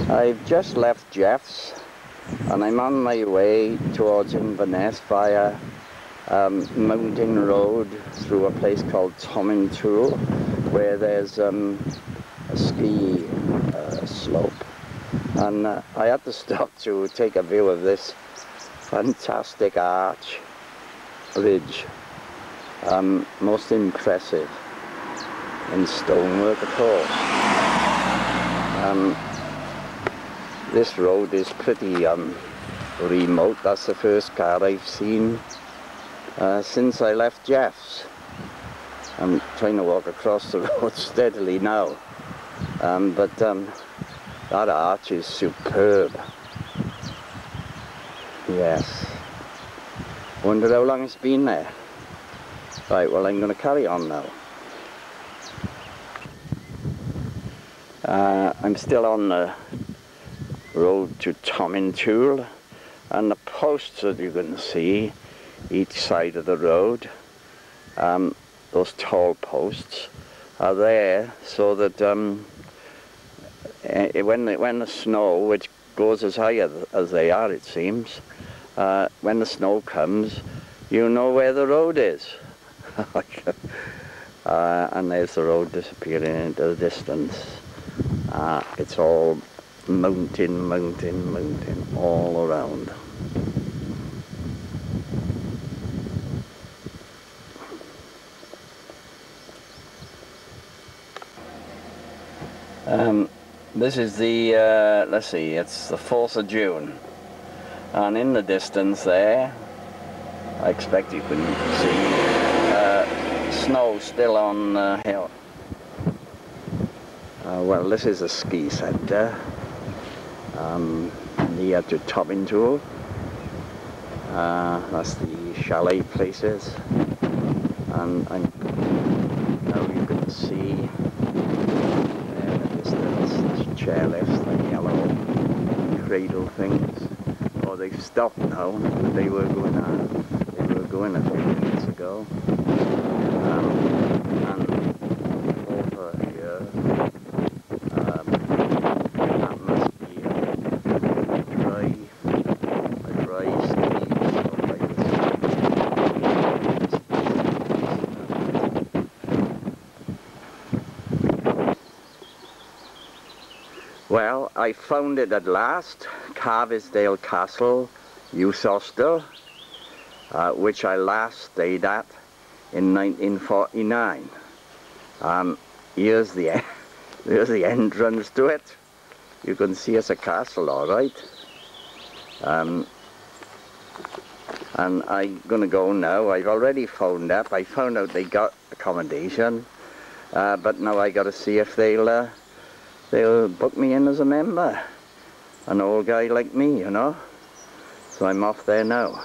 I've just left Jeffs and I'm on my way towards Inverness via Mountain Road through a place called Tomintoul, where there's a ski slope, and I had to stop to take a view of this fantastic arch bridge, most impressive in stonework, of course. This road is pretty remote. That's the first car I've seen since I left Jeffs. I'm trying to walk across the road steadily now, but that arch is superb. Yes. Wonder how long it's been there. Right, well, I'm going to carry on now. I'm still on the road to Tomintoul, and the posts that you can see each side of the road, those tall posts, are there so that when the snow, which goes as high as they are, it seems, when the snow comes, you know where the road is. And there's the road disappearing into the distance. It's all mountain all around. This is the, let's see, it's the 4th of June, and in the distance there, I expect you can see snow still on the hill. Well, this is a ski centre near to Tomintoul. That's the chalet places, and now you can see in the distance the chairlifts, the yellow cradle things. Oh, they've stopped now, but they were going a few minutes ago. And over here, that must be a dry steep slope like this. Well, I found it at last, Carvisdale Castle Youth Hostel, which I last stayed at in 1949. Here's the entrance to it. You can see it's a castle, all right. And I'm going to go now. I've already phoned up. I found out they got accommodation, but now I got to see if they'll book me in as a member. An old guy like me, you know. So I'm off there now.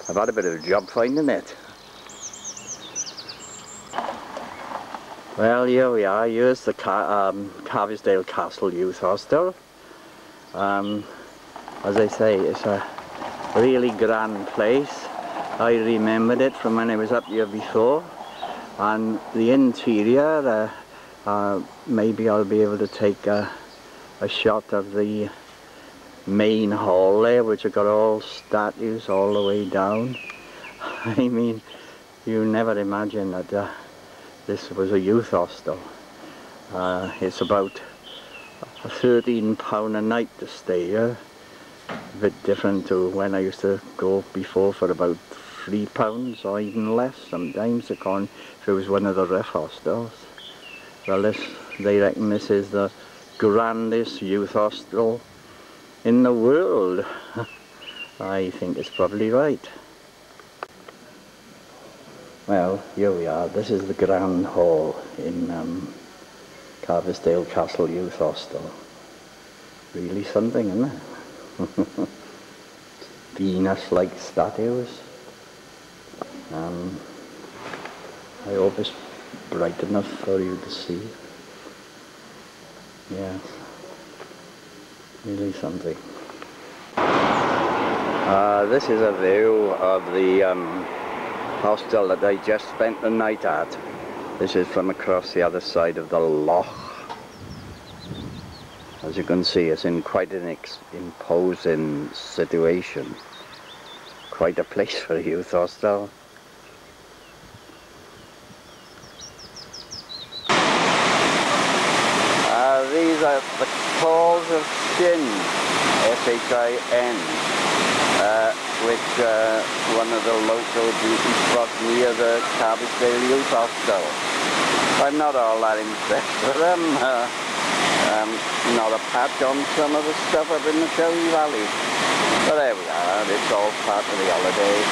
I've had a bit of a job finding it. Well, here we are. Here's the Carvisdale Castle Youth Hostel. As I say, it's a really grand place. I remembered it from when I was up here before. And the interior, maybe I'll be able to take a shot of the main hall there, which have got all statues all the way down. I mean, you never imagine that this was a youth hostel. It's about £13 a night to stay here. A bit different to when I used to go before for about £3 or even less sometimes, according if it was one of the rough hostels. Well, they reckon this is the grandest youth hostel in the world. I think it's probably right. Well, here we are. This is the Grand Hall in Carvisdale Castle Youth Hostel. Really something, isn't it? Venus-like statues. I hope it's bright enough for you to see. Yes. Really something. This is a view of the hostel that I just spent the night at. This is from across the other side of the loch. As you can see, it's in quite an imposing situation. Quite a place for a youth hostel. These are the Calls of Shin, S-H-I-N, which one of the local beauty spots near the Carbisdale Youth Hostel. I'm not all that impressed with them. Not a patch on some of the stuff up in the Cherry Valley. But there we are, it's all part of the holiday.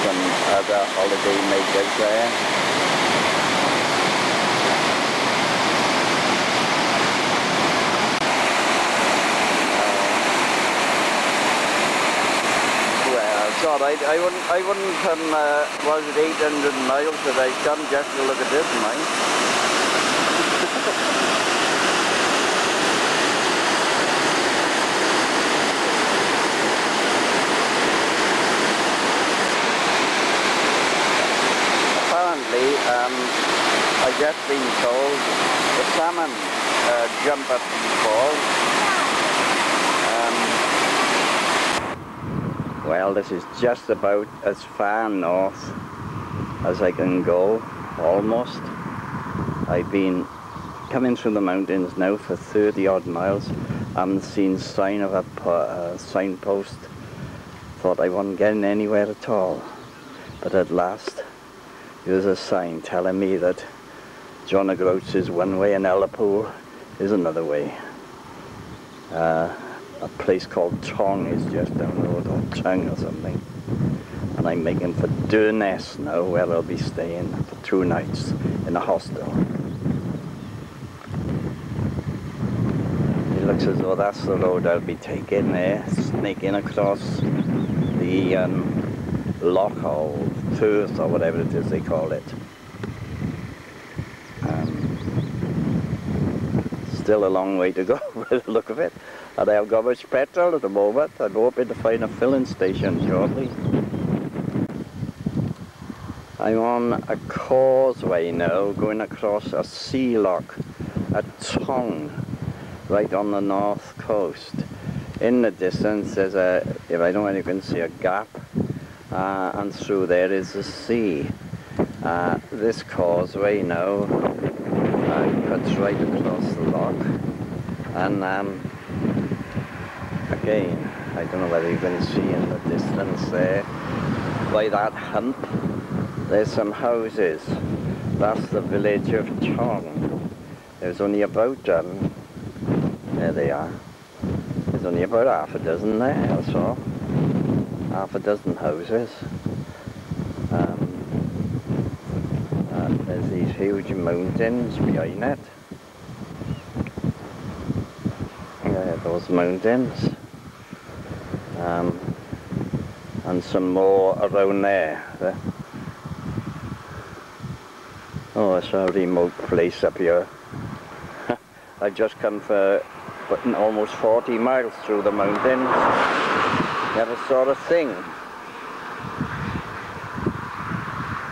Some other holiday makers there. Alright, I wouldn't come, was it 800 miles that I've come just to look at this mine? Apparently, I've just been told the salmon jump up these falls. Well, this is just about as far north as I can go, almost. I've been coming through the mountains now for 30 odd miles. I haven't seen sign of a signpost. Thought I wasn't getting anywhere at all. But at last, there's a sign telling me that John O'Groats is one way and Ullapool is another way. A place called Tong is just down the road, or Tung or something. And I'm making for Durness now, where I'll be staying for 2 nights in a hostel. It looks as though that's the road I'll be taking there, snaking across the loch or firth or whatever it is they call it. Still a long way to go by the look of it. And I haven't got much petrol at the moment. I'm hoping to find a filling station shortly. I'm on a causeway now, going across a sea loch at Tong, right on the north coast. In the distance there's if I don't know if you can see, a gap, and through there is the sea. This causeway now cuts right across the loch, and again, I don't know whether you can see in the distance there, by that hump, there's some houses. That's the village of Tong. There's only about, there they are. There's only about half a dozen there or so. Half a dozen houses. There's these huge mountains behind it. Yeah, those mountains. And some more around there. Oh, it's a remote place up here. I've just come for almost 40 miles through the mountains. Never saw a thing.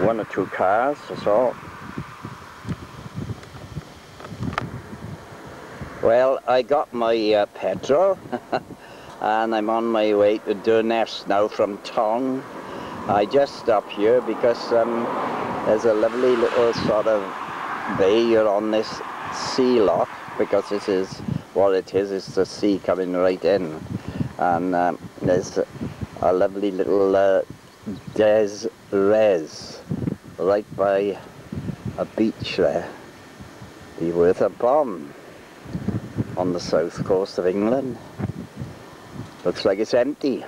1 or 2 cars, that's all. Well, I got my petrol and I'm on my way to Durness now from Tong. I just stopped here because there's a lovely little sort of bay here on this sea loch, because this is what it is, it's the sea coming right in. And there's a lovely little des res right by a beach there. Be worth a bomb on the south coast of England. Looks like it's empty.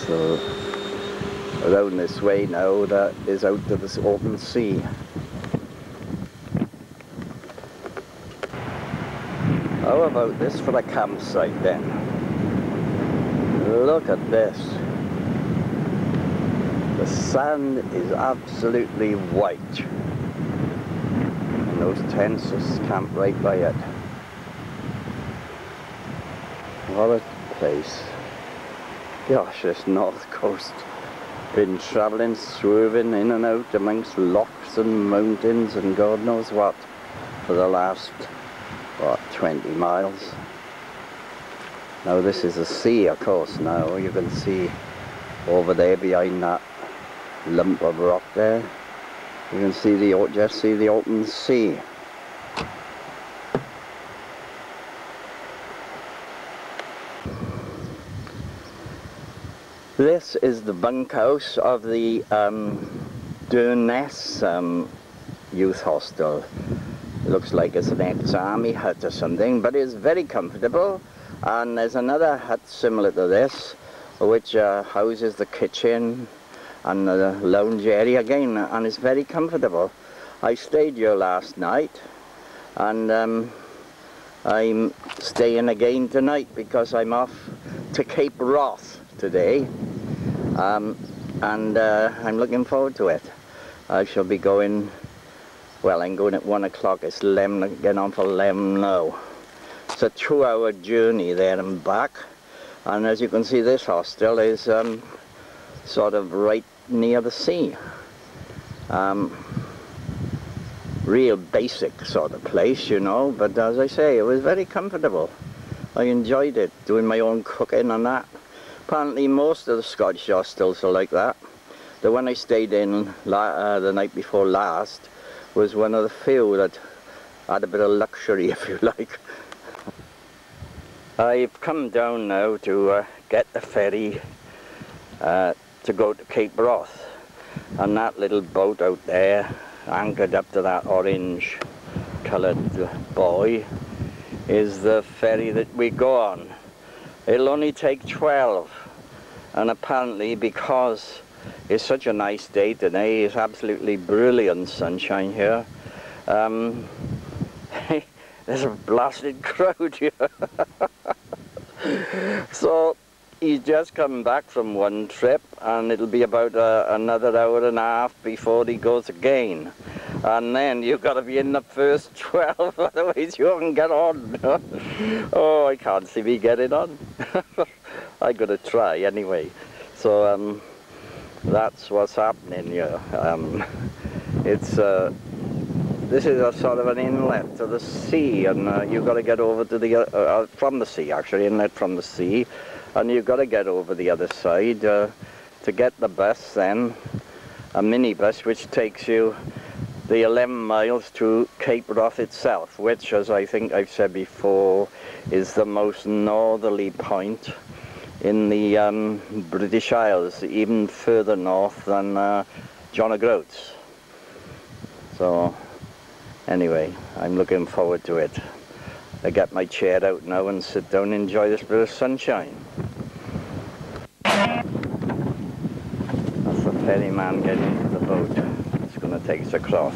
So around this way now, that is out to this open sea. How about this for a campsite then? Look at this. The sand is absolutely white. And those tents just camp right by it. What a place. Gosh, this north coast. Been travelling, swerving in and out amongst locks and mountains and God knows what for the last, what, 20 miles. Now this is the sea, of course. Now you can see over there behind that lump of rock there. You can see just see the open sea. This is the bunkhouse of the Durness youth hostel. It looks like it's an ex-army hut or something, but it's very comfortable. And there's another hut similar to this, which houses the kitchen and the lounge area again, and it's very comfortable. I stayed here last night, and I'm staying again tonight because I'm off to Cape Wrath today, and I'm looking forward to it. I shall be going, well, I'm going at 1 o'clock. It's 11, getting on for 11 now. It's a 2-hour journey there and back, and as you can see, this hostel is sort of right near the sea. Real basic sort of place, you know, but as I say, it was very comfortable. I enjoyed it, doing my own cooking and that. Apparently most of the Scottish hostels are like that. The one I stayed in the night before last was one of the few that had a bit of luxury, if you like. I've come down now to get the ferry to go to Cape Wrath, and that little boat out there anchored up to that orange coloured buoy is the ferry that we go on. It'll only take 12, and apparently because it's such a nice day today, it's absolutely brilliant sunshine here, there's a blasted crowd here. So he's just come back from one trip, and it'll be about another hour and a half before he goes again. And then you've got to be in the first 12, otherwise you won't get on. Oh, I can't see me getting on. I got to try anyway. So that's what's happening here. This is a sort of an inlet to the sea, and you've got to get over to the from the sea, actually, inlet from the sea, and you've got to get over the other side to get the bus then, a minibus which takes you the 11 miles to Cape Wrath itself, which, as I think I've said before, is the most northerly point in the British Isles, even further north than John O'Groats. So anyway, I'm looking forward to it. I get my chair out now and sit down and enjoy this bit of sunshine. That's the ferryman getting into the boat. It's going to take us across.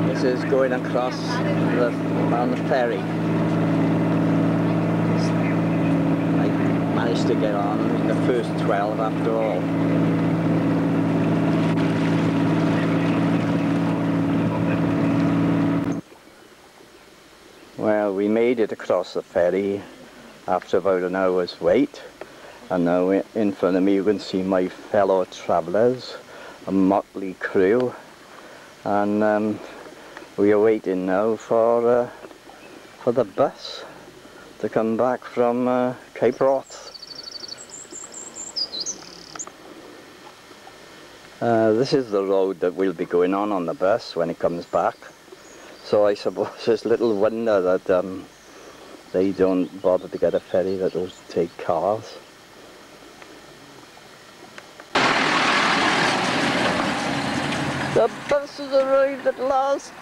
This is going across on the ferry. I managed to get on in the first 12 after all. Well, we made it across the ferry after about an hour's wait, and now in front of me you can see my fellow travellers, a motley crew, and we are waiting now for the bus to come back from Cape Wrath. This is the road that we'll be going on the bus when it comes back. So I suppose it's little wonder that they don't bother to get a ferry that will take cars. The bus has arrived at last!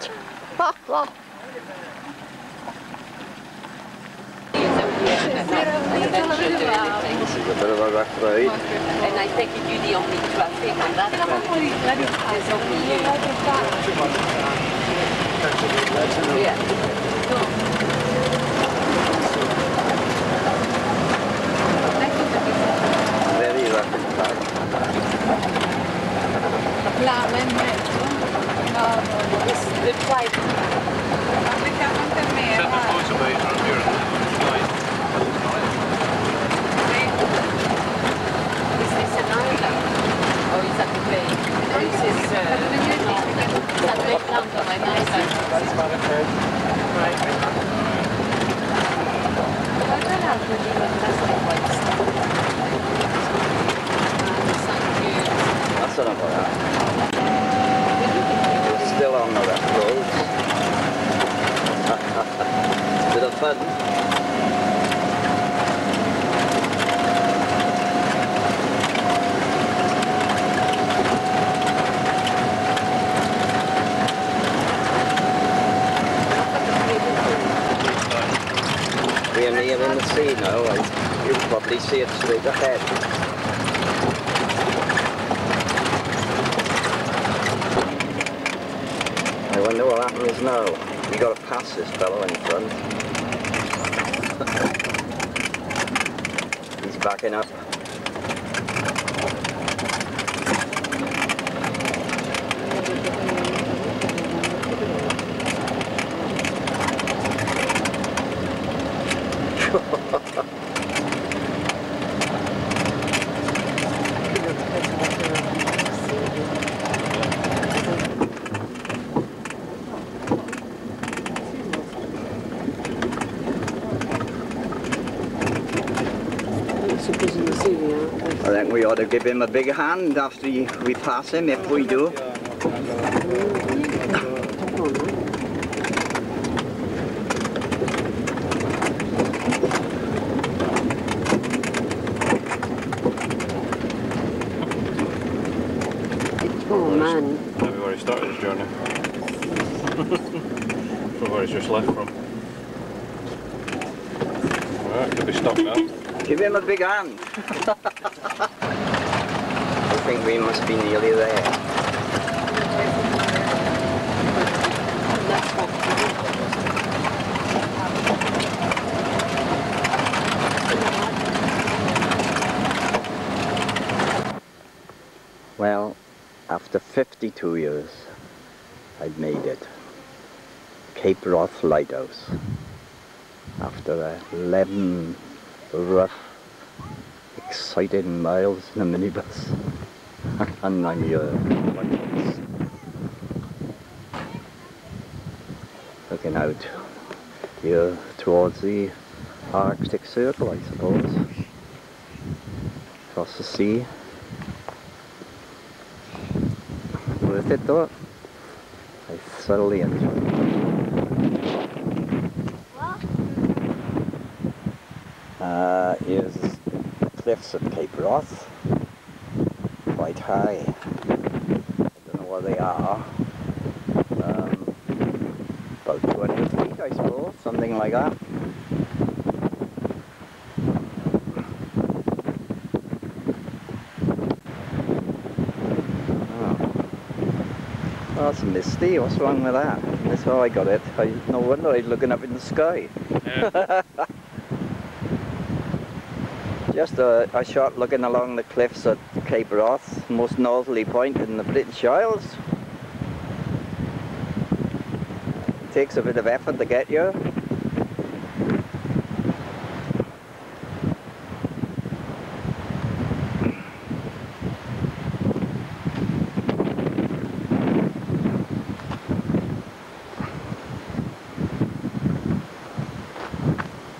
This is a bit of a rough ride. And I take it you're the only traffic on that one. There's only you. Yeah. Very rough in fact. This the flight. Is this an island? Or is that the plane? Or is this that Lake London? I know that's right. That's enough of that. We're still on the rough roads. Bit of fun. We are near in the sea now. You'll probably see it straight ahead. I wonder what happens now. We got to pass this fellow in front. He's backing up. I think we ought to give him a big hand after we pass him, if we do. Oh man. Maybe where he started his journey. From where he's just left from. Alright, could be stuck now. Give him a big hand. I think we must be nearly there. Well, after 52 years, I've made it. Cape Wrath Lighthouse. After 11 rough, exciting miles in a minibus. And I'm here. Looking out here towards the Arctic Circle, I suppose. Across the sea. Worth it though. I thoroughly enjoy it. Here's the cliffs at Cape Wrath. Quite high. I don't know where they are. About 200 feet, I suppose, something like that. Oh, it's misty. What's wrong with that? That's how I got it. No wonder I'm looking up in the sky. Yeah. Just a shot looking along the cliffs at Cape Wrath, most northerly point in the British Isles. Takes a bit of effort to get here.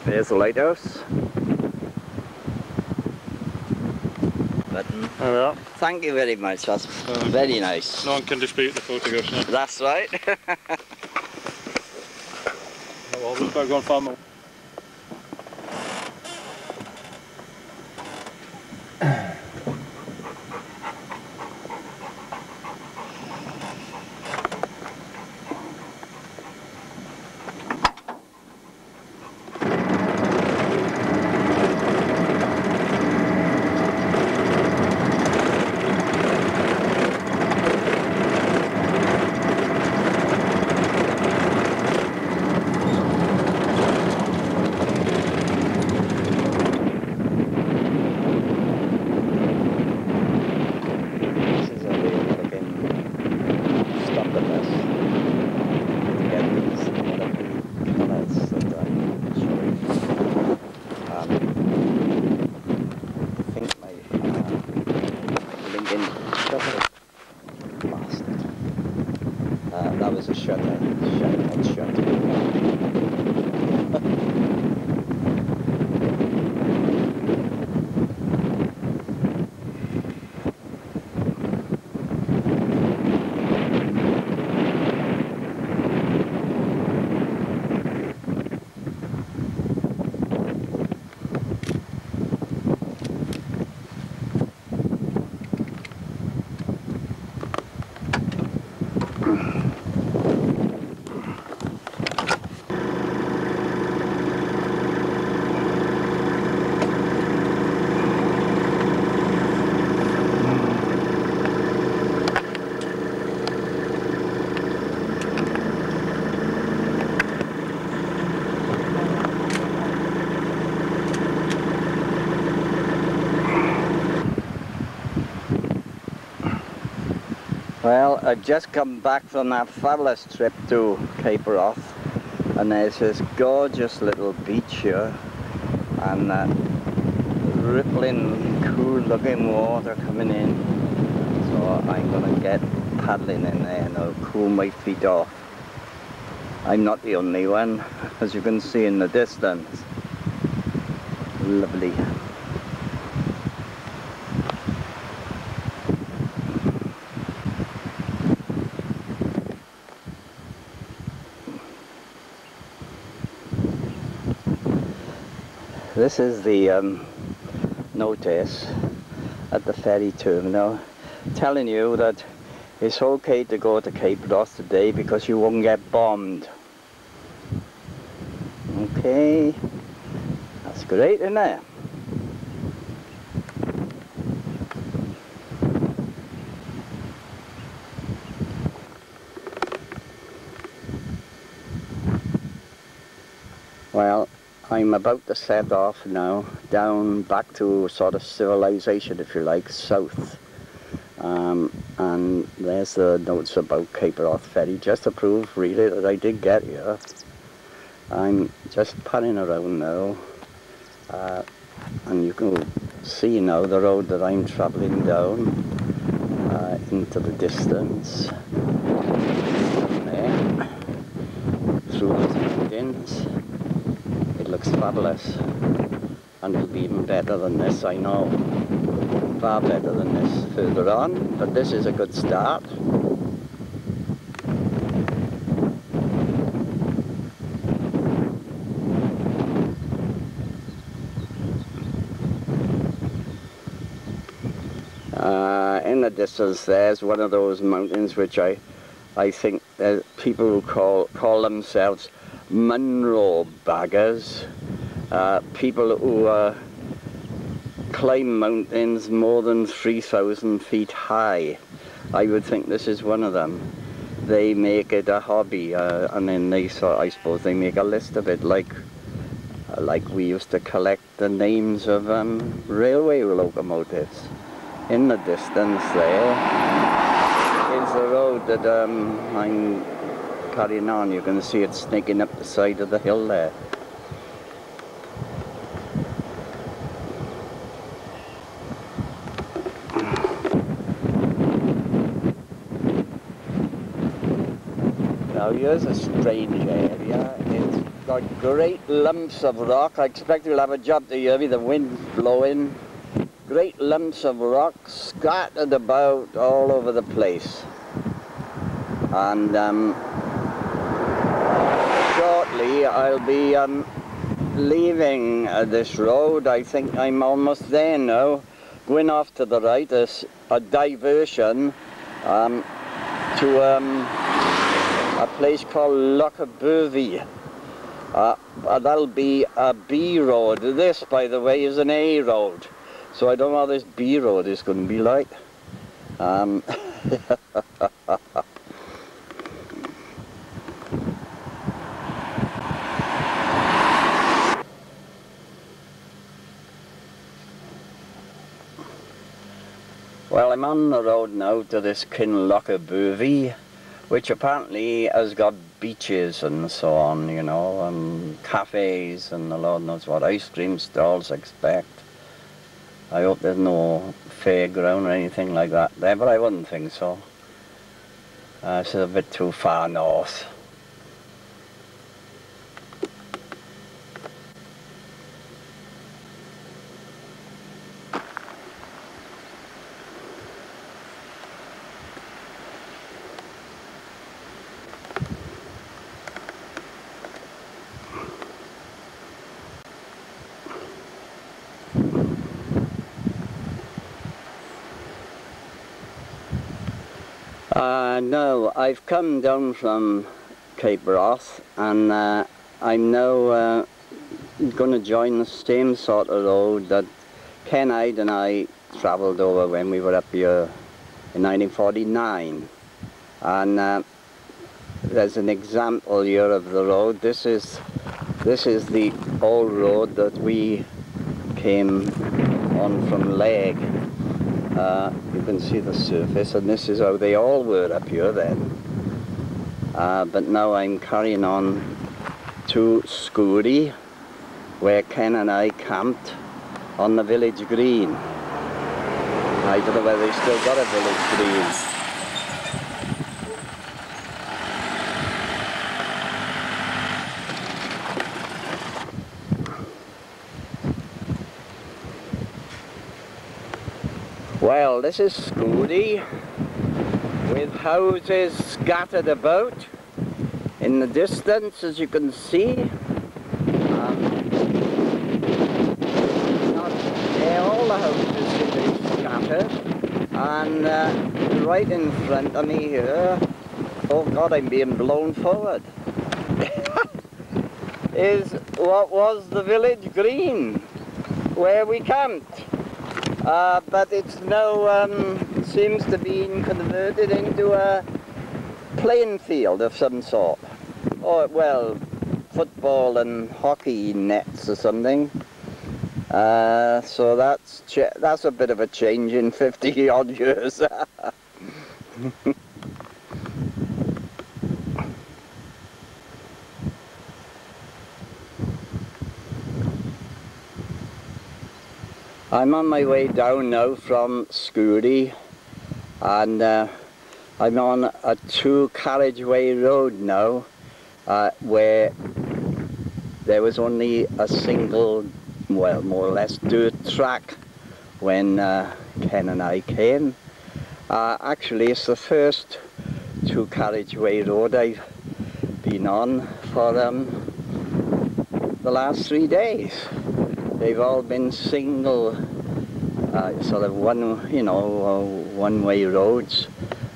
There's the lighthouse. Button. There we are. Thank you very much, that's very nice. No one can dispute the photographs now. That's right. Well, we've got to go and farm. that was a shutter. Shut. Well, I've just come back from that fabulous trip to Cape Wrath, and there's this gorgeous little beach here, and rippling, cool looking water coming in. So I'm going to get paddling in there and I'll cool my feet off. I'm not the only one, as you can see in the distance. Lovely. This is the notice at the ferry terminal telling you that it's okay to go to Cape Wrath today because you won't get bombed. Okay, that's great, isn't it? Well, I'm about to set off now, down back to sort of civilization, if you like, south. And there's the notes about Cape Wrath Ferry, just to prove really that I did get here. I'm just panning around now, and you can see now the road that I'm travelling down into the distance. Down there, through the mountains. It looks fabulous, and it'll be even better than this, I know. Far better than this further on, but this is a good start. In the distance there's one of those mountains which I think people who call themselves Munro baggers, people who climb mountains more than 3,000 feet high. I would think this is one of them. They make it a hobby, and then I suppose they make a list of it, like we used to collect the names of railway locomotives. In the distance there is the road that I'm carrying on. You can see it snaking up the side of the hill there. Now here's a strange area. It's got great lumps of rock. I expect you'll have a job to hear me, the wind blowing. Great lumps of rock scattered about all over the place. And shortly I'll be leaving this road. I think I'm almost there now. Going off to the right, there's a diversion to a place called Lochabervie. That'll be a B road. This, by the way, is an A road. So I don't know how this B road is going to be like. Well, I'm on the road now to this Lochabervie, which apparently has got beaches and so on, you know, and cafes and the Lord knows what, ice cream stalls, I expect. I hope there's no fairground or anything like that there, but I wouldn't think so. It's a bit too far north. No, I've come down from Cape Roth, and I'm now going to join the same sort of road that Ken Hyde and I travelled over when we were up here in 1949. And there's an example here of the road. This is the old road that we came on from Leg. You can see the surface, and this is how they all were up here then. But now I'm carrying on to Scooty, where Ken and I camped on the village green. I don't know whether they still got a village green. Well, this is Scooty, with houses scattered about in the distance, as you can see. All the houses seem to be scattered, and right in front of me here, oh God, I'm being blown forward, is what was the village green where we camped. But it's now seems to be converted into a playing field of some sort. Or, well, football and hockey nets or something. So that's a bit of a change in 50 odd years. I'm on my way down now from Scooty, and I'm on a two-carriageway road now, where there was only a single, well, more or less dirt track when Ken and I came. Actually, it's the first two-carriageway road I've been on for the last 3 days. They've all been single, sort of one-way roads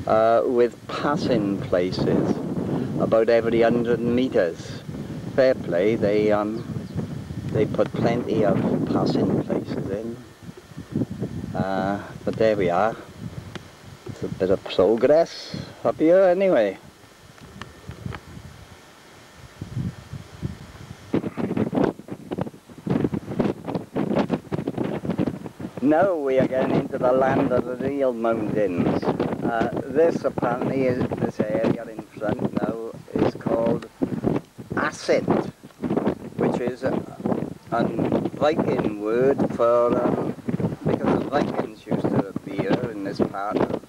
with passing places about every 100 meters. Fair play, they put plenty of passing places in. But there we are. It's a bit of progress up here anyway. Now we are getting into the land of the real mountains. This apparently is, this area in front now is called Ascent, which is a Viking word for, because the Vikings used to be here in this part of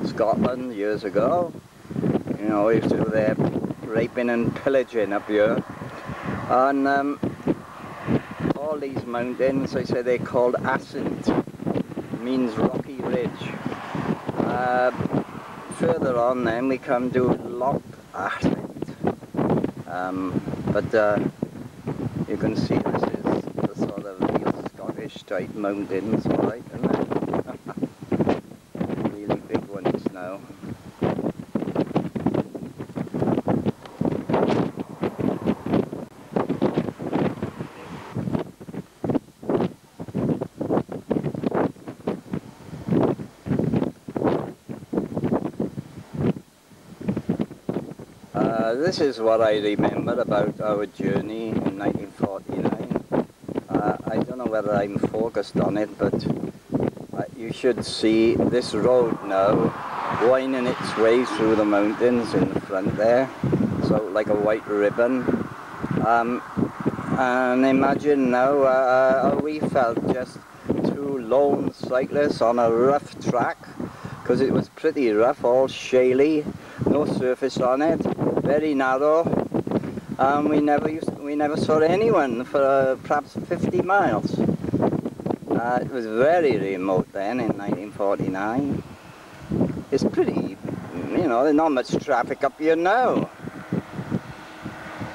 Scotland years ago. You know, they used to do their raping and pillaging up here. And all these mountains, they say they're called Ascent, means rocky ridge. Further on then we come to Loch Ascent, but you can see this is the sort of real Scottish type mountains, alright, isn't it? Really big ones now. This is what I remember about our journey in 1949. I don't know whether I'm focused on it, but you should see this road now winding its way through the mountains in the front there, so like a white ribbon. And imagine now how we felt, just two lone cyclists on a rough track because it was pretty rough, all shaly, no surface on it, very narrow. We never saw anyone for perhaps 50 miles. It was very remote then in 1949. It's pretty, you know, there's not much traffic up here now.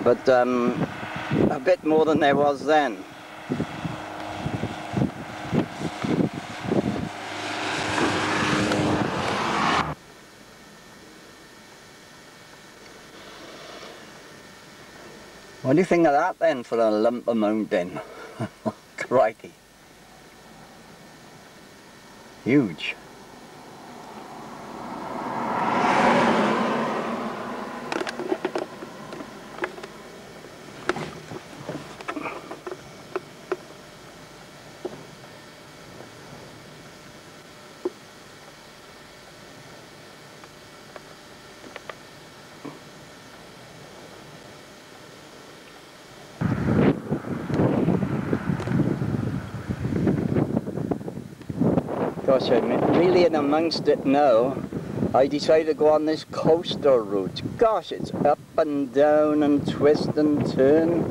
But a bit more than there was then. What do you think of that then for a lump of mountain? Crikey. Huge. Gosh, I'm really in amongst it now. I decided to go on this coastal route. Gosh, it's up and down and twist and turn.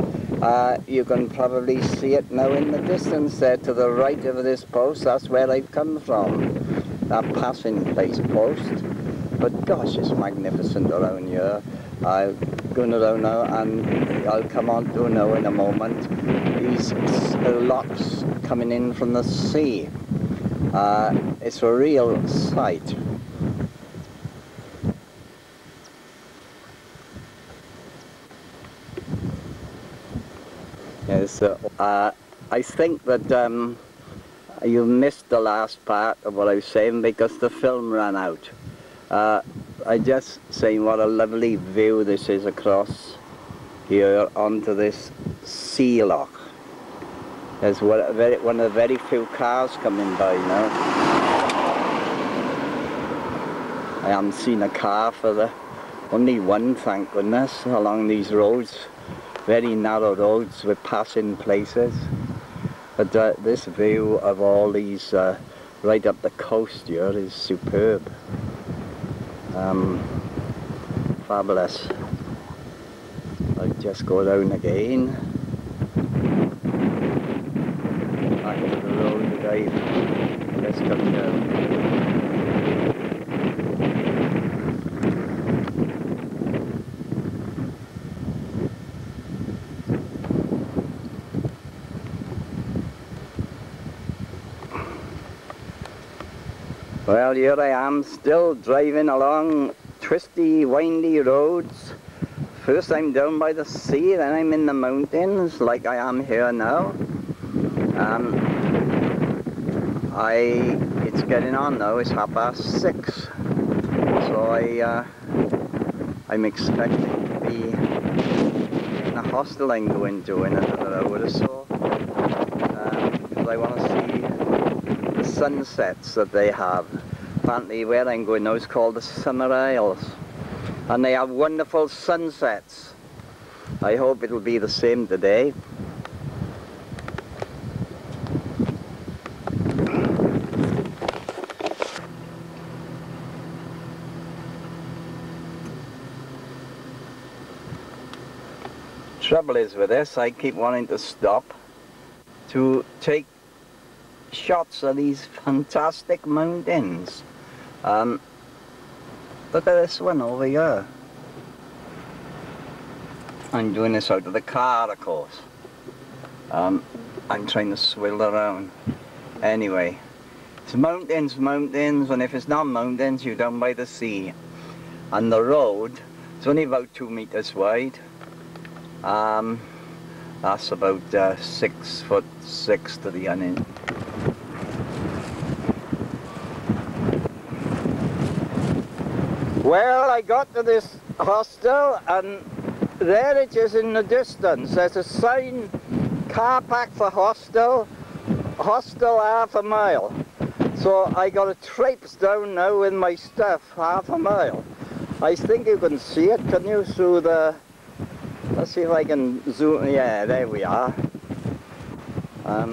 You can probably see it now in the distance there to the right of this post. That's where I've come from, that passing place post. But gosh, it's magnificent around here. I'm going around now and I'll come on to now in a moment. These locks coming in from the sea. It's a real sight. Yes, I think that you missed the last part of what I was saying because the film ran out. I just saying what a lovely view this is across here onto this sea lock. There's one of the very few cars coming by now. I haven't seen a car for only one, thank goodness, along these roads. Very narrow roads with passing places. But this view of all these right up the coast here is superb. Fabulous. I'll just go down again. Back to the road again. Let's come down. Well, here I am, still driving along twisty, windy roads. First I'm down by the sea, then I'm in the mountains, like I am here now. It's getting on now, it's 6:30. So I'm expecting to be in a hostel I'm going to in another hour or so. Because I want to see the sunsets that they have. Apparently where I'm going now is called the Summer Isles, and they have wonderful sunsets. I hope it'll be the same today. Trouble is with this, I keep wanting to stop to take shots of these fantastic mountains. Look at this one over here. I'm doing this out of the car, of course. I'm trying to swivel around. Anyway, it's mountains, mountains, and if it's not mountains, you're down by the sea. And the road is only about 2 meters wide. That's about 6'6" to the onion. Well, I got to this hostel and there it is in the distance. There's a sign, car park for hostel, hostel 1/2 mile. So I got to traipse down now with my stuff 1/2 mile. I think you can see it, can you, through the... Let's see if I can zoom. Yeah, there we are. I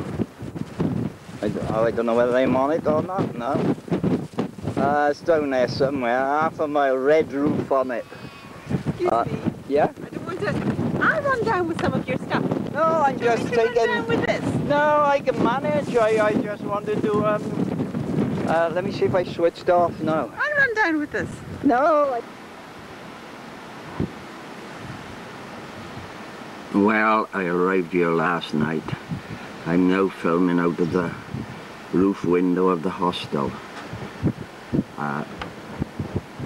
don't know whether I'm on it or not, no. It's down there somewhere, half a mile, red roof on it. Excuse me. Yeah? I don't want to. I'll run down with some of your stuff. No, I'm just Do you want me to run taking... down with this? No, I can manage. I just wanted to, let me see if I switched off. No. I'll run down with this. No. Well, I arrived here last night. I'm now filming out of the roof window of the hostel.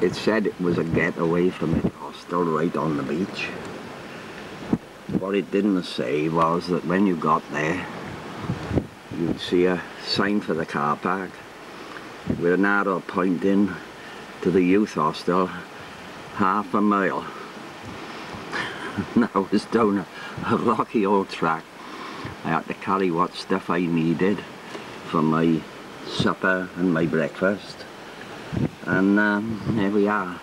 It said it was a getaway from the hostel right on the beach. What it didn't say was that when you got there, you'd see a sign for the car park with an arrow pointing to the youth hostel half a mile. Now it's down a rocky old track. I had to carry what stuff I needed for my supper and my breakfast. And there we are.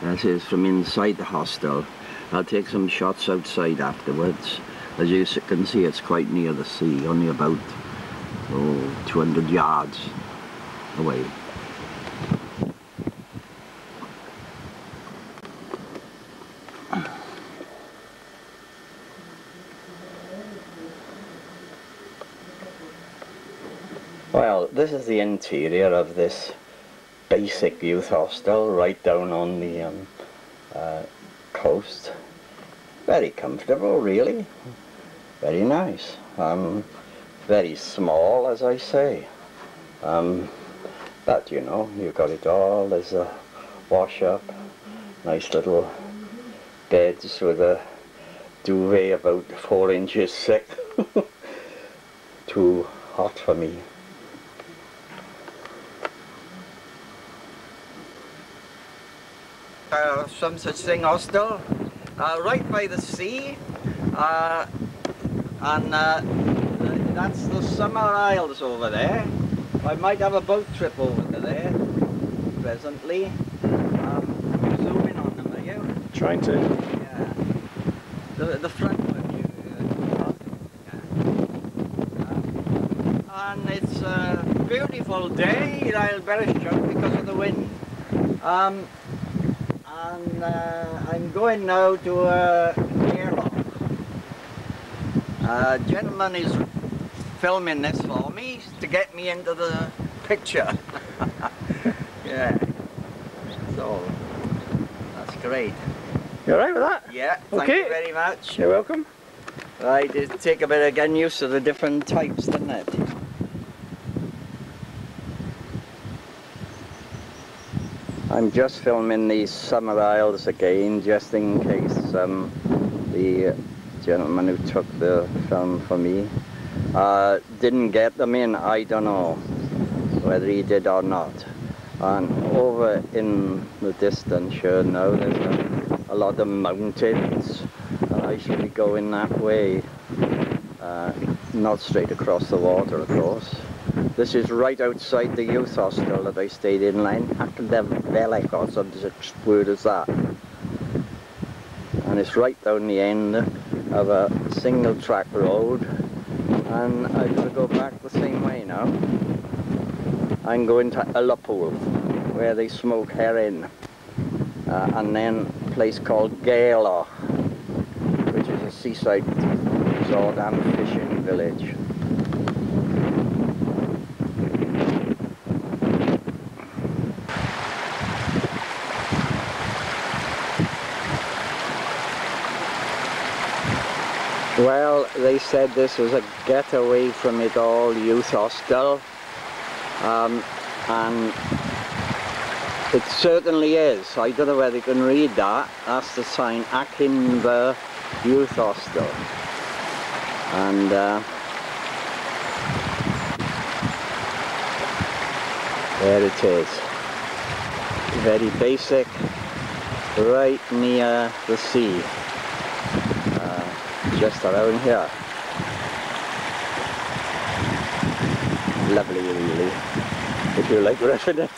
This is from inside the hostel. I'll take some shots outside afterwards. As you can see, it's quite near the sea, only about 200 yards away. Well, this is the interior of this basic youth hostel right down on the coast. Very comfortable, really. Very nice. Very small, as I say. But you know, you got it all. There's a wash up, nice little beds with a duvet about 4 inches thick. Too hot for me. Some such thing hostel, right by the sea, and that's the Summer Isles over there. I might have a boat trip over to there presently. Zoom in on them, are you? Trying to. Yeah. The front one. Yeah. And it's a beautiful day in Isleberisham because of the wind. And I'm going now to a airlock. A gentleman is filming this for me to get me into the picture. Yeah. So, that's great. You alright with that? Yeah, thank Okay. you very much. You're welcome. Right, it take a bit of getting used to the different types, doesn't it? I'm just filming these Summer Isles again, just in case the gentleman who took the film for me didn't get them in. I don't know whether he did or not. And over in the distance here now, there's a lot of mountains, and I should be going that way, not straight across the water, of course. This is right outside the youth hostel that I stayed in, Llanhacklevelech or some such word as that. And it's right down the end of a single track road, and I've got to go back the same way now. I'm going to Ullapool, where they smoke herring, and then a place called Gaylor, which is a seaside resort and fishing village. Well, they said this was a getaway from it all youth hostel, and it certainly is. I don't know whether you can read that. That's the sign, Akinver Youth Hostel. And there it is. Very basic, right near the sea. Just around here. Lovely, really, if you like roughing it.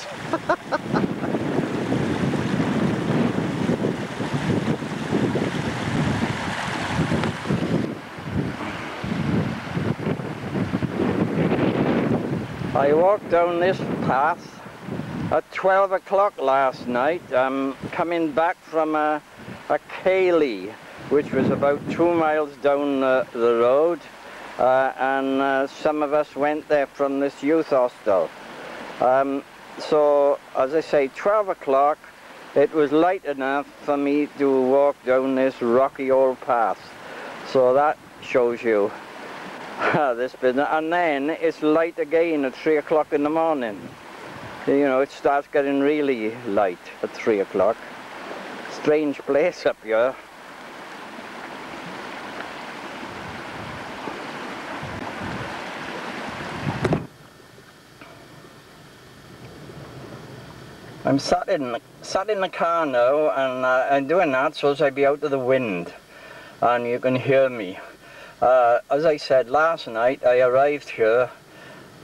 I walked down this path At 12 o'clock last night, coming back from a ceilidh, which was about 2 miles down the road, and some of us went there from this youth hostel. So, as I say, 12 o'clock, it was light enough for me to walk down this rocky old path. So that shows you this business. And then it's light again at 3 o'clock in the morning. You know, it starts getting really light at 3 o'clock. Strange place up here. I'm sat in the car now, and I'm doing that so as I be out of the wind, and you can hear me. As I said last night, I arrived here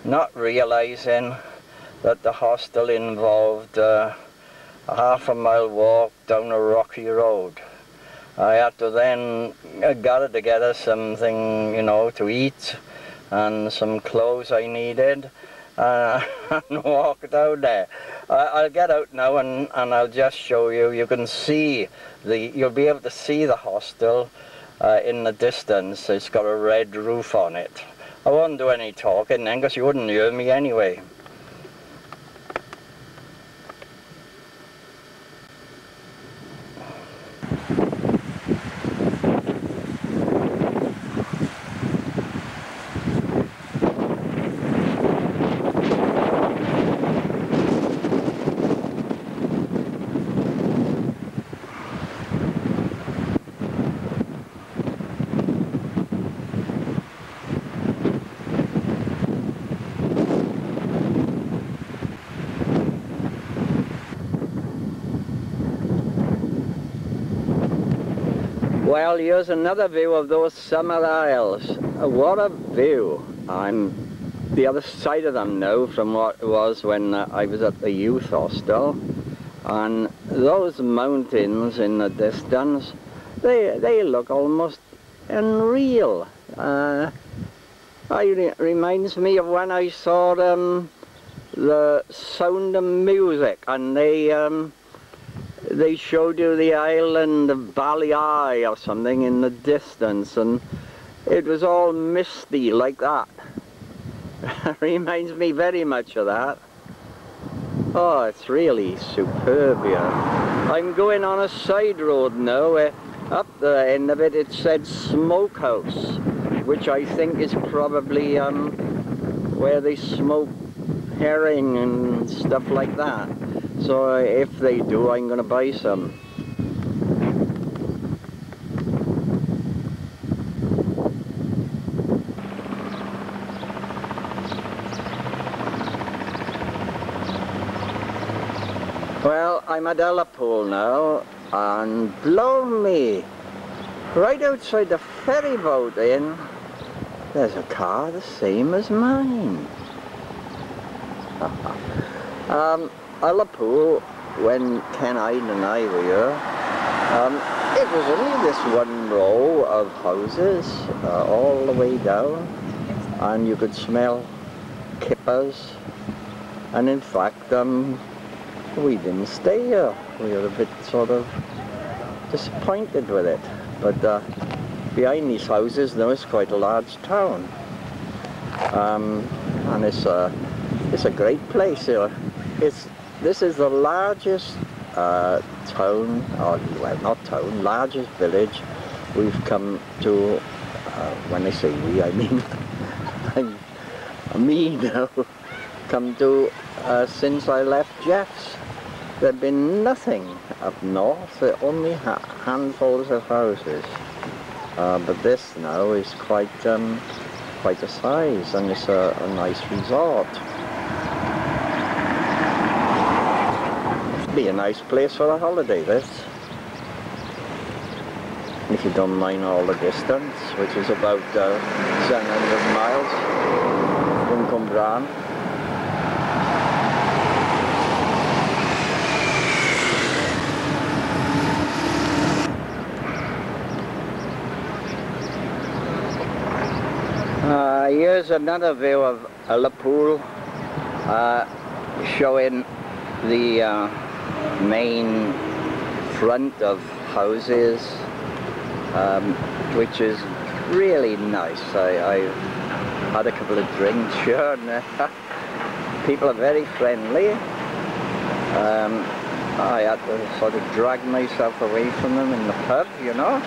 not realising that the hostel involved a half-a-mile walk down a rocky road. I had to then gather together something, you know, to eat and some clothes I needed, and walk down there. I'll get out now and I'll just show you. You can see you'll be able to see the hostel in the distance. It's got a red roof on it. I won't do any talking then because you wouldn't hear me anyway. Well, here's another view of those summer isles. What a view. I'm the other side of them now from what it was when I was at the youth hostel. And those mountains in the distance, they look almost unreal. It reminds me of when I saw the Sound of Music, and they showed you the island of Bali or something in the distance, and it was all misty like that. Reminds me very much of that. Oh, it's really superb here. I'm going on a side road now. Up the end of it, it said Smokehouse, which I think is probably where they smoke herring and stuff like that. So if they do, I'm going to buy some. Well, I'm at Liverpool now, and blow me, right outside the ferry boat inn, there's a car the same as mine. Liverpool, when Ken Hyde and I were here, it was only this one row of houses all the way down, and you could smell kippers, and in fact we didn't stay here. We were a bit sort of disappointed with it, but behind these houses now is quite a large town, and it's a great place here. This is the largest town, or well, not town, largest village we've come to. When I say we, I mean me now. Come to since I left Jeff's. There'd been nothing up north. Only handfuls of houses. But this now is quite a size, and it's a nice resort. Be a nice place for a holiday, this. If you don't mind all the distance, which is about 700 miles from Cwmbran. Here's another view of Liverpool, showing the main front of houses, which is really nice. I had a couple of drinks here, and people are very friendly. I had to sort of drag myself away from them in the pub, you know.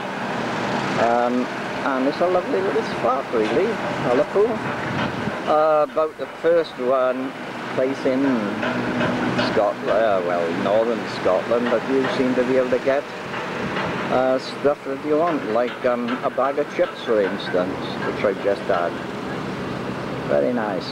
And it's a lovely little spot, really, Liverpool. About the first one place in Scotland, well, northern Scotland, that you seem to be able to get stuff that you want, like a bag of chips, for instance, which I just had. Very nice.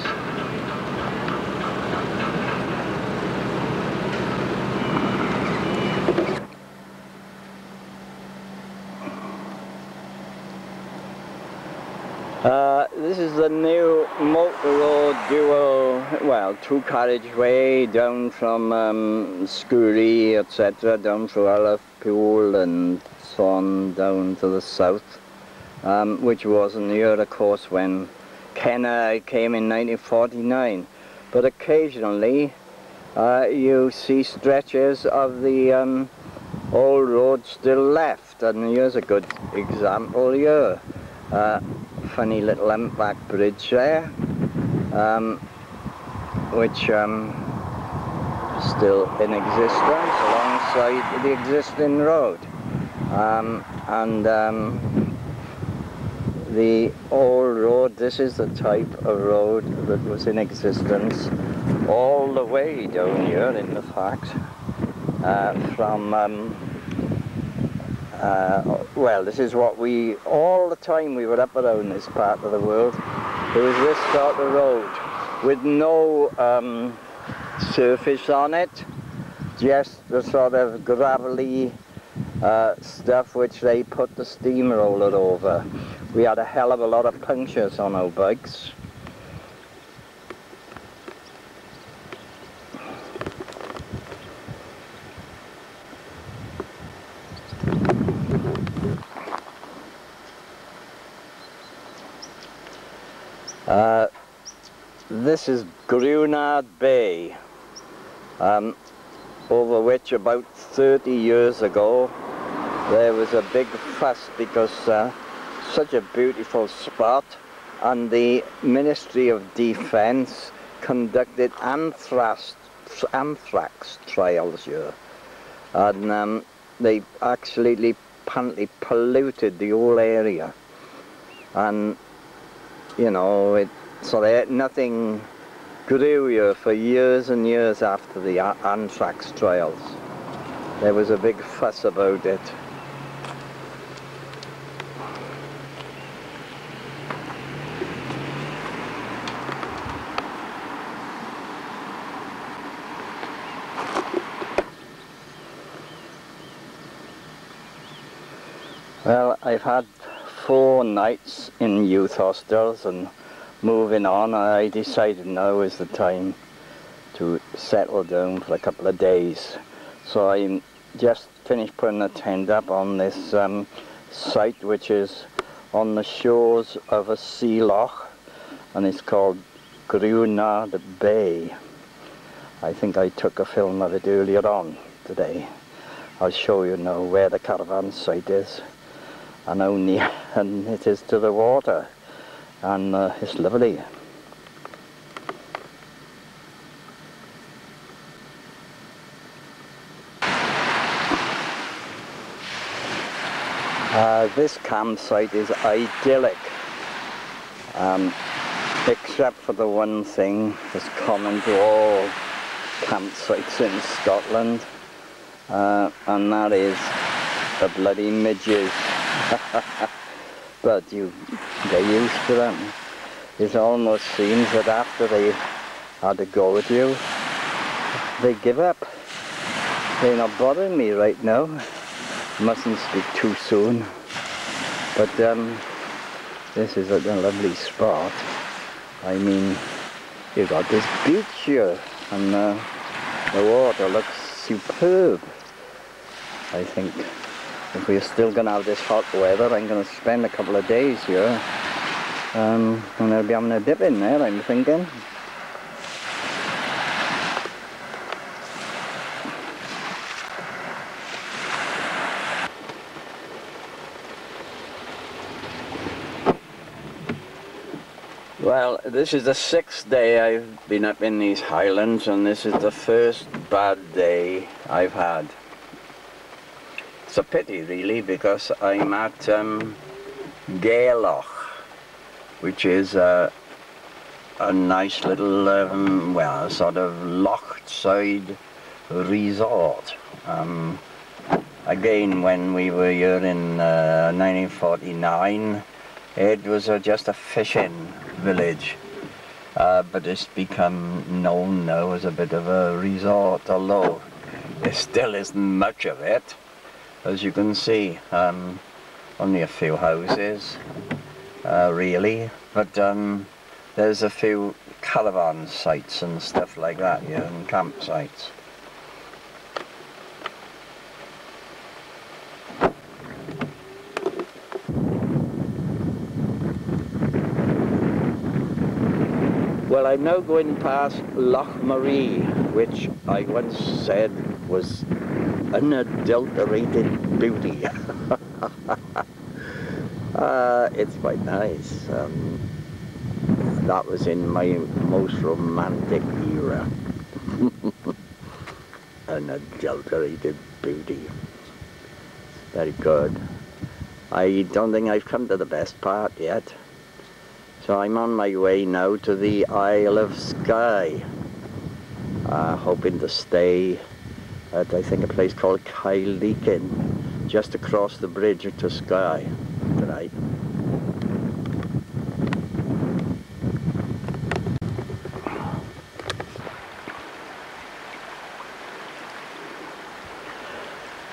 This is the new motor road dual, well, two carriageway down from Scurry, etc., down through Liverpool and so on down to the south, which wasn't here, of course, when Kenner came in 1949. But occasionally you see stretches of the old road still left, and here's a good example here. Funny little humpback bridge there, which still in existence alongside the existing road, and the old road, this is the type of road that was in existence all the way down here, in the fact, from well, this is what we, all the time we were up around this part of the world, there was this sort of road with no surface on it, just the sort of gravelly stuff which they put the steamroller over. We had a hell of a lot of punctures on our bikes. This is Grunard Bay, over which about 30 years ago there was a big fuss because such a beautiful spot, and the Ministry of Defence conducted anthrax trials here, and they absolutely apparently polluted the whole area, and you know, so nothing grew here for years and years after the anthrax trials. There was a big fuss about it. Well, I've had 4 nights in youth hostels, and moving on, I decided now is the time to settle down for a couple of days. So I just finished putting a tent up on this site, which is on the shores of a sea loch, and it's called Grunard Bay. I think I took a film of it earlier on today. I'll show you now where the caravan site is, and how near and it is to the water, and it's lovely. This campsite is idyllic, except for the one thing that's common to all campsites in Scotland, and that is the bloody midges. But you get used to them. It almost seems that after they had a go at you, they give up. They're not bothering me right now. Mustn't speak too soon. But this is a lovely spot. I mean, you've got this beach here, and the water looks superb. I think if we're still going to have this hot weather, I'm going to spend a couple of days here, and I'll be having a dip in there, I'm thinking. Well, this is the 6th day I've been up in these highlands, and this is the first bad day I've had. It's a pity really, because I'm at Gairloch, which is a nice little, well, sort of loch-side resort. Again, when we were here in 1949, it was just a fishing village, but it's become known now as a bit of a resort, although there still isn't much of it, as you can see. Only a few houses, really, but there's a few caravan sites and stuff like that here, and campsites. Well, I'm now going past Loch Marie, which I once said was unadulterated beauty. It's quite nice. That was in my most romantic era. Unadulterated beauty. Very good. I don't think I've come to the best part yet. So I'm on my way now to the Isle of Skye, hoping to stay at, I think, a place called Caerleakin, just across the bridge to Skye tonight.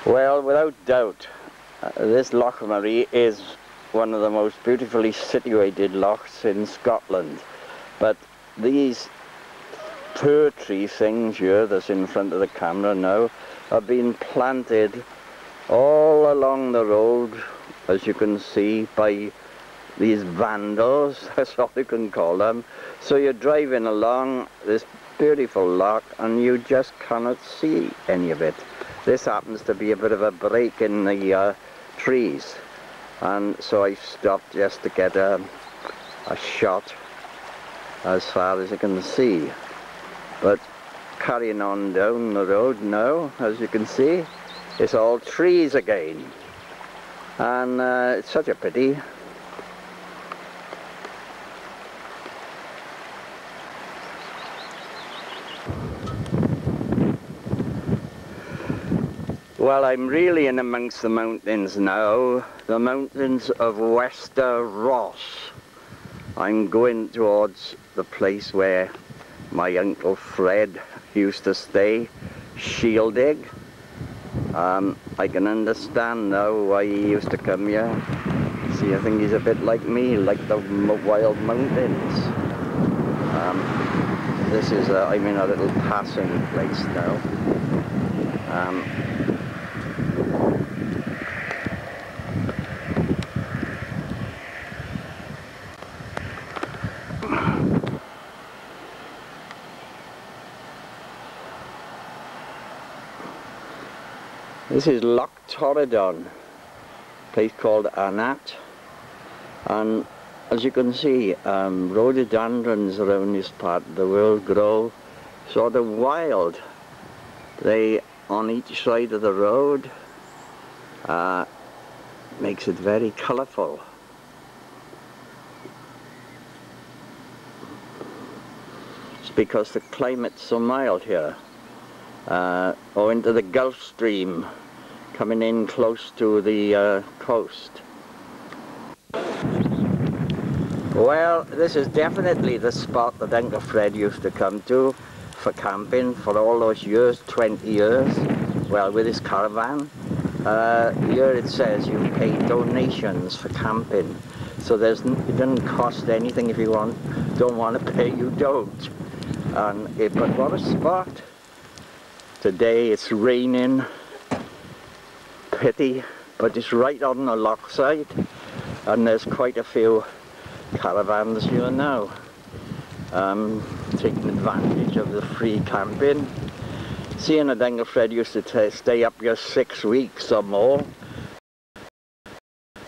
Well, without doubt, this Loch Marie is one of the most beautifully situated lochs in Scotland, but these fir tree things here that's in front of the camera now are being planted all along the road, as you can see, by these vandals, that's all you can call them. So you're driving along this beautiful loch and you just cannot see any of it. This happens to be a bit of a break in the trees, and so I stopped just to get a shot as far as you can see. But carrying on down the road now, as you can see, it's all trees again, and it's such a pity. Well, I'm really in amongst the mountains now, the mountains of Wester Ross. I'm going towards the place where my Uncle Fred used to stay, Shieldig. I can understand now why he used to come here. See, I think he's a bit like me, like the wild mountains. This is, I'm in a little passing place now. This is Loch Torridon, a place called Anat, and as you can see, rhododendrons around this part of the world grow sort of wild. They, on each side of the road, makes it very colourful. It's because the climate's so mild here, owing to the Gulf Stream coming in close to the coast. Well, this is definitely the spot that Uncle Fred used to come to for camping for all those years, 20 years, well, with his caravan. Here it says you pay donations for camping, so it doesn't cost anything. If you don't want to pay, you don't. But what a spot. Today it's raining, pity, but it's right on the loch side, and there's quite a few caravans here now, taking advantage of the free camping. Seeing that Uncle Fred used to stay up here 6 weeks or more,